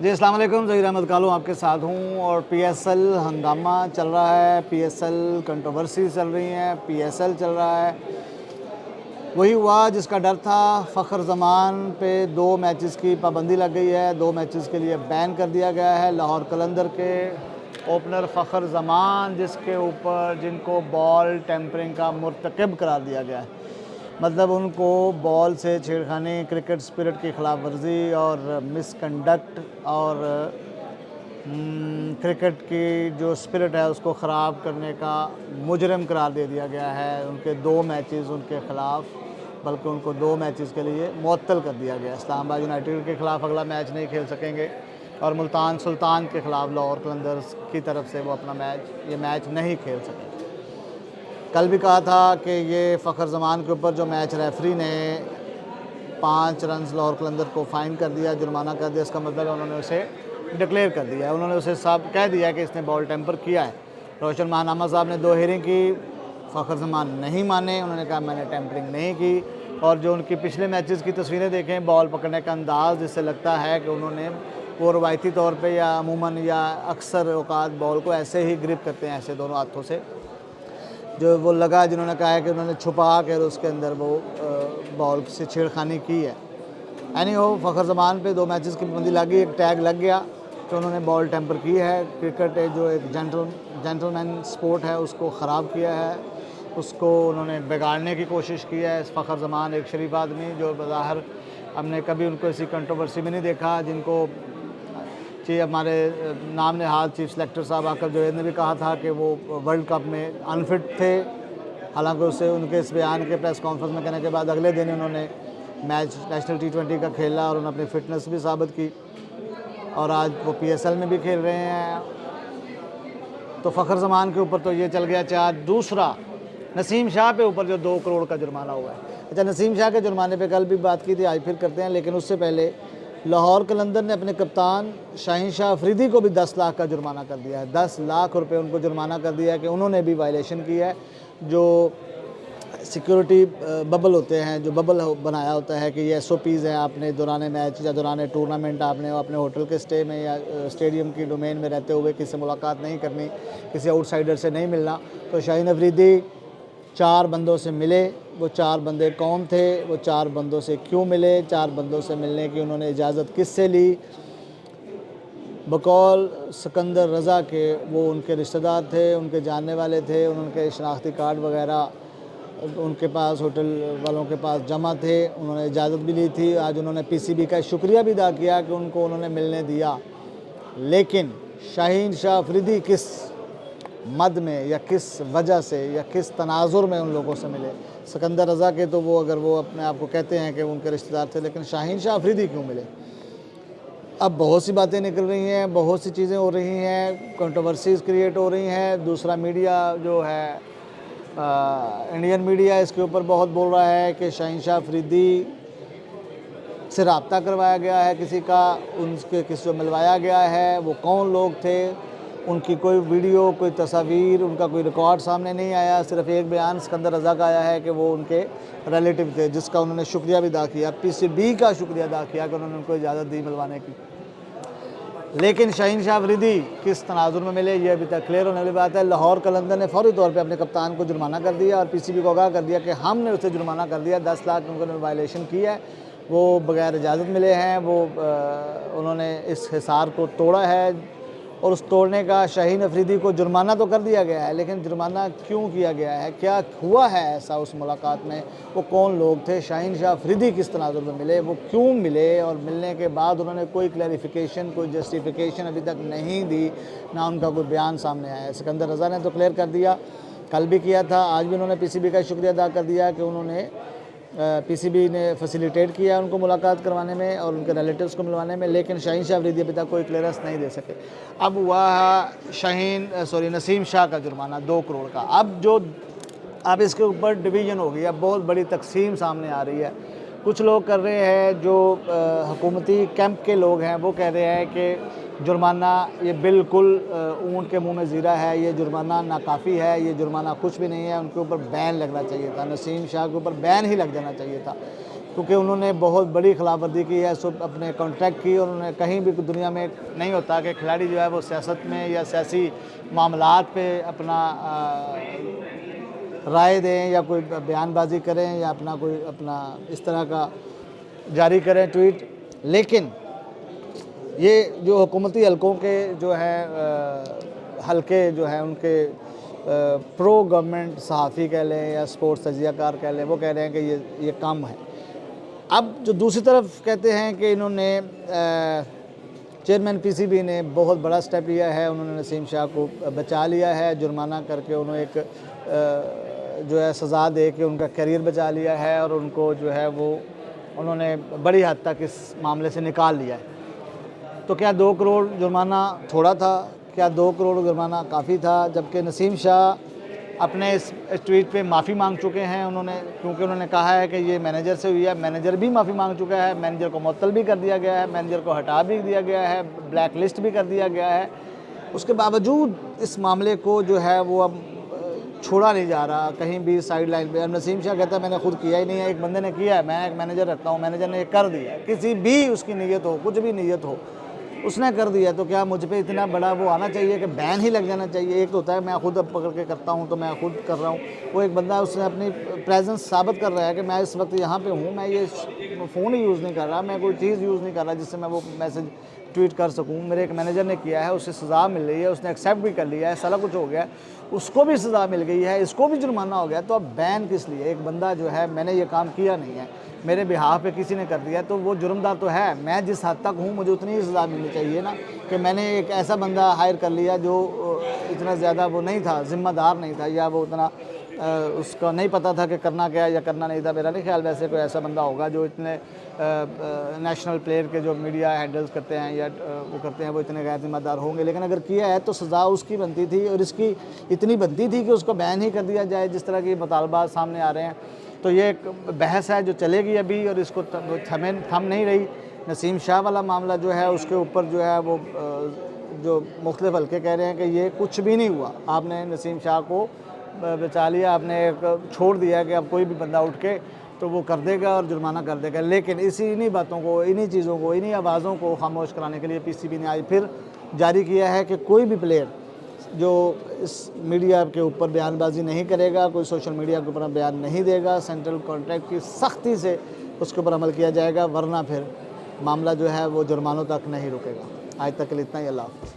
جی السلام علیکم، ظہیر احمد کالو آپ کے ساتھ ہوں، اور پی ایس ایل ہنگامہ چل رہا ہے، پی ایس ایل کنٹروورسی چل رہی ہیں، پی ایس ایل چل رہا ہے۔ وہی ہوا جس کا ڈر تھا، فخر زمان پہ 2 میچز کی پابندی لگ گئی ہے، 2 میچز کے لیے بین کر دیا گیا ہے۔ لاہور قلندر کے اوپنر فخر زمان جن کو بال ٹیمپرنگ کا مرتکب قرار دیا گیا ہے، مطلب ان کو بال سے چھیڑخانی، کرکٹ سپرٹ کی خلاف ورزی اور مس کنڈکٹ اور کرکٹ کی جو سپرٹ ہے اس کو خراب کرنے کا مجرم قرار دے دیا گیا ہے۔ ان کے 2 میچز ان کے خلاف، بلکہ ان کو 2 میچز کے لیے معطل کر دیا گیا۔ اسلام آباد یونائیٹڈ کے خلاف اگلا میچ نہیں کھیل سکیں گے، اور ملتان سلطان کے خلاف لاہور قلندرز کی طرف سے وہ اپنا یہ میچ نہیں کھیل سکیں۔ کل بھی کہا تھا کہ یہ فخر زمان کے اوپر جو میچ ریفری نے 5 رنز لاہور قلندر کو فائن کر دیا، جرمانہ کر دیا، اس کا مطلب ہے انہوں نے اسے ڈکلیئر کر دیا ہے، انہوں نے اسے کہہ دیا کہ اس نے بال ٹیمپر کیا ہے۔ روشن ماہنامہ صاحب نے 2 ہیئرنگ کی، فخر زمان نہیں مانے، انہوں نے کہا میں نے ٹیمپرنگ نہیں کی، اور جو ان کی پچھلے میچز کی تصویریں دیکھیں، بال پکڑنے کا انداز، جس سے لگتا ہے کہ انہوں نے وہ روایتی طور پہ یا عموماً یا اکثر اوقات بال کو ایسے ہی گرپ کرتے ہیں، ایسے دونوں ہاتھوں سے، جو وہ لگا جنہوں نے کہا ہے کہ انہوں نے چھپا کر اس کے اندر وہ بال سے چھیڑخانی کی ہے۔ اینی ہو، فخر زمان پہ 2 میچز کی پابندی لگ گئی، ایک ٹیگ لگ گیا کہ انہوں نے بال ٹیمپر کی ہے۔ کرکٹ جو ایک جینٹل سپورٹ ہے اس کو خراب کیا ہے، اس کو انہوں نے بگاڑنے کی کوشش کی ہے۔ فخر زمان ایک شریف آدمی جو بظاہر ہم نے کبھی ان کو اسی کنٹروورسی میں نہیں دیکھا، جن کو ہمارے نام نہاد چیف سلیکٹر صاحب عاقب جوید نے بھی کہا تھا کہ وہ ورلڈ کپ میں انفٹ تھے، حالانکہ اسے ان کے اس بیان کے پریس کانفرنس میں کہنے کے بعد اگلے دن انہوں نے میچ نیشنل T20 کا کھیلا اور انہوں نے اپنی فٹنس بھی ثابت کی، اور آج وہ پی ایس ایل میں بھی کھیل رہے ہیں۔ تو فخر زمان کے اوپر تو یہ چل گیا چارج۔ دوسرا، نسیم شاہ پہ اوپر جو 2 کروڑ کا جرمانہ ہوا ہے۔ اچھا، نسیم شاہ کے جرمانے پہ کل بھی بات کی تھی، آج پھر کرتے ہیں، لیکن اس سے پہلے لاہور قلندر نے اپنے کپتان شاہین شاہ افریدی کو بھی 10 لاکھ کا جرمانہ کر دیا ہے۔ 10 لاکھ روپے ان کو جرمانہ کر دیا ہے کہ انہوں نے بھی وائلیشن کی ہے۔ جو سیکیورٹی ببل ہوتے ہیں، جو ببل بنایا ہوتا ہے کہ یہ SOPs ہیں، آپ نے دوران میچ یا دوران ٹورنامنٹ آپ نے اپنے ہوٹل کے سٹے میں یا اسٹیڈیم کی ڈومین میں رہتے ہوئے کسی سے ملاقات نہیں کرنی، کسی آؤٹ سائڈر سے نہیں ملنا۔ تو شاہین افریدی 4 بندوں سے ملے، وہ 4 بندے کون تھے، وہ 4 بندوں سے کیوں ملے، 4 بندوں سے ملنے کی انہوں نے اجازت کس سے لی؟ بقول سکندر رضا کے وہ ان کے رشتہ دار تھے، ان کے جاننے والے تھے، ان کے شناختی کارڈ وغیرہ ان کے پاس، ہوٹل والوں کے پاس جمع تھے، انہوں نے اجازت بھی لی تھی۔ آج انہوں نے PCB کا شکریہ بھی ادا کیا کہ ان کو انہوں نے ملنے دیا، لیکن شاہین شاہ افریدی کس مد میں یا کس وجہ سے یا کس تناظر میں ان لوگوں سے ملے؟ سکندر رضا کے تو وہ اگر وہ اپنے آپ کو کہتے ہیں کہ وہ ان کے رشتہ دار تھے، لیکن شاہین شاہ افریدی کیوں ملے؟ اب بہت سی باتیں نکل رہی ہیں، بہت سی چیزیں ہو رہی ہیں، کنٹروورسیز کریٹ ہو رہی ہیں۔ دوسرا، میڈیا جو ہے، انڈین میڈیا اس کے اوپر بہت بول رہا ہے کہ شاہین شاہ افریدی سے رابطہ کروایا گیا ہے کسی کا، ان کے کسی کو ملوایا گیا ہے، وہ کون لوگ تھے، ان کی کوئی ویڈیو، کوئی تصاویر، ان کا کوئی ریکارڈ سامنے نہیں آیا، صرف ایک بیان سکندر رضا کا آیا ہے کہ وہ ان کے ریلیٹیو تھے، جس کا انہوں نے شکریہ بھی ادا کیا، PCB کا شکریہ ادا کیا کہ انہوں نے ان کو اجازت دی ملوانے کی۔ لیکن شاہین شاہ افریدی کس تناظر میں ملے، یہ ابھی تک کلیئر ہونے والی بات ہے۔ لاہور قلندر نے فوری طور پہ اپنے کپتان کو جرمانہ کر دیا اور PCB کو آگاہ کر دیا کہ ہم نے اسے جرمانہ کر دیا، 10 لاکھ ان کو نے وائلیشن کی ہے، وہ بغیر اجازت ملے ہیں، وہ انہوں نے اس حصار کو توڑا ہے، اور اس توڑنے کا شاہین افریدی کو جرمانہ تو کر دیا گیا ہے، لیکن جرمانہ کیوں کیا گیا ہے، کیا ہوا ہے ایسا اس ملاقات میں، وہ کون لوگ تھے، شاہین شاہ افریدی کس تناظر میں ملے، وہ کیوں ملے، اور ملنے کے بعد انہوں نے کوئی کلیریفیکیشن، کوئی جسٹیفیکیشن ابھی تک نہیں دی، نہ ان کا کوئی بیان سامنے آیا ہے۔ سکندر رضا نے تو کلیئر کر دیا، کل بھی کیا تھا، آج بھی انہوں نے PCB کا شکریہ ادا کر دیا کہ انہوں نے PCB نے فیسیلیٹیٹ کیا ان کو ملاقات کروانے میں اور ان کے ریلیٹیوز کو ملوانے میں، لیکن شاہین شاہ افریدی ابھی تک کوئی کلیئرنس نہیں دے سکے۔ اب ہوا نسیم شاہ کا جرمانہ 2 کروڑ کا۔ اب اس کے اوپر ڈویژن ہو گئی ہے، بہت بڑی تقسیم سامنے آ رہی ہے۔ کچھ لوگ کر رہے ہیں، جو حکومتی کیمپ کے لوگ ہیں، وہ کہہ رہے ہیں کہ جرمانہ یہ بالکل اونٹ کے منہ میں زیرہ ہے، یہ جرمانہ ناکافی ہے، یہ جرمانہ کچھ بھی نہیں ہے، ان کے اوپر بین لگنا چاہیے تھا، نسیم شاہ کے اوپر بین ہی لگ جانا چاہیے تھا، کیونکہ انہوں نے بہت بڑی خلاف ورزی کی ہے اپنے کانٹریکٹ کی، اور انہوں نے کہیں بھی دنیا میں نہیں ہوتا کہ کھلاڑی جو ہے وہ سیاست میں یا سیاسی معاملات پہ اپنا رائے دیں یا کوئی بیان بازی کریں یا اپنا اس طرح کا جاری کریں ٹویٹ. لیکن یہ جو حکومتی حلقوں کے جو ہے حلقے جو ہیں ان کے پرو گورنمنٹ صحافی کہہ لیں یا سپورٹس تجزیہ کار کہہ لیں، وہ کہہ رہے ہیں کہ یہ کم ہے. اب جو دوسری طرف کہتے ہیں کہ انہوں نے چیئرمین پی سی بی نے بہت بڑا سٹیپ لیا ہے، انہوں نے نسیم شاہ کو بچا لیا ہے، جرمانہ کر کے انہوں ایک جو ہے سزا دے کے ان کا کیریئر بچا لیا ہے، اور ان کو جو ہے وہ انہوں نے بڑی حد تک اس معاملے سے نکال لیا ہے. تو کیا 2 کروڑ جرمانہ تھوڑا تھا؟ کیا 2 کروڑ جرمانہ کافی تھا؟ جبکہ نسیم شاہ اپنے اس ٹویٹ پہ معافی مانگ چکے ہیں کیونکہ انہوں نے کہا ہے کہ یہ مینیجر سے ہوئی ہے. مینیجر بھی معافی مانگ چکا ہے، مینیجر کو معطل بھی کر دیا گیا ہے، مینیجر کو ہٹا بھی دیا گیا ہے، بلیک لسٹ بھی کر دیا گیا ہے. اس کے باوجود اس معاملے کو جو ہے وہ اب چھوڑا نہیں جا رہا کہیں بھی سائیڈ لائن پہ. اب نسیم شاہ کہتا ہے میں نے خود کیا ہی نہیں ہے، ایک بندے نے کیا ہے، میں ایک مینیجر رکھتا ہوں، مینیجر نے یہ کر دیا ہے. کسی بھی اس کی نیت ہو، کچھ بھی نیت ہو، اس نے کر دیا. تو کیا مجھ پہ اتنا بڑا وہ آنا چاہیے کہ بین ہی لگ جانا چاہیے؟ ایک تو ہوتا ہے میں خود اب پکڑ کے کرتا ہوں تو میں خود کر رہا ہوں، وہ ایک بندہ اس نے اپنی پریزنس ثابت کر رہا ہے کہ میں اس وقت یہاں پہ ہوں، میں یہ فون یوز نہیں کر رہا، میں کوئی چیز یوز نہیں کر رہا جس سے میں وہ میسج ٹویٹ کر سکوں. میرے ایک مینیجر نے کیا ہے، اسے سزا مل رہی ہے، اس نے ایکسیپٹ بھی کر لیا ہے، سارا کچھ ہو گیا ہے، اس کو بھی سزا مل گئی ہے، اس کو بھی جرمانہ ہو گیا. تو اب بین کس لیے؟ ایک بندہ جو ہے میں نے یہ کام کیا نہیں ہے، میرے بہاف پہ کسی نے کر دیا تو وہ جرمدار تو ہے. میں جس حد تک ہوں مجھے اتنی ہی سزا ملنی چاہیے نا، کہ میں نے ایک ایسا بندہ ہائر کر لیا جو اتنا زیادہ وہ نہیں تھا، ذمہ دار نہیں تھا، یا وہ اتنا اس کا نہیں پتہ تھا کہ کرنا کیا یا کرنا نہیں تھا. میرا نہیں خیال ویسے کوئی ایسا بندہ ہوگا جو اتنے نیشنل پلیئر کے جو میڈیا ہینڈلز کرتے ہیں یا وہ کرتے ہیں وہ اتنے غیر ذمہ دار ہوں گے. لیکن اگر کیا ہے تو سزا اس کی بنتی تھی، اور اس کی اتنی بنتی تھی کہ اس کو بین ہی کر دیا جائے جس طرح کے مطالبات سامنے آ رہے ہیں. تو یہ ایک بحث ہے جو چلے گی ابھی، اور اس کو تھم نہیں رہی. نسیم شاہ والا معاملہ جو ہے اس کے اوپر جو ہے وہ جو مختلف حلقے کہہ رہے ہیں کہ یہ کچھ بھی نہیں ہوا، آپ نے نسیم شاہ کو بچا لیا، آپ نے ایک چھوڑ دیا کہ اب کوئی بھی بندہ اٹھ کے تو وہ کر دے گا اور جرمانہ کر دے گا. لیکن انہی باتوں کو، انہی چیزوں کو، انہی آوازوں کو خاموش کرانے کے لیے پی سی بی نے آج پھر جاری کیا ہے کہ کوئی بھی پلیئر جو اس میڈیا کے اوپر بیان بازی نہیں کرے گا، کوئی سوشل میڈیا کے اوپر بیان نہیں دے گا، سینٹرل کانٹریکٹ کی سختی سے اس کے اوپر عمل کیا جائے گا، ورنہ پھر معاملہ جو ہے وہ جرمانوں تک نہیں رکے گا. آج تک کے لیے اتنا ہی. اللہ حافظ.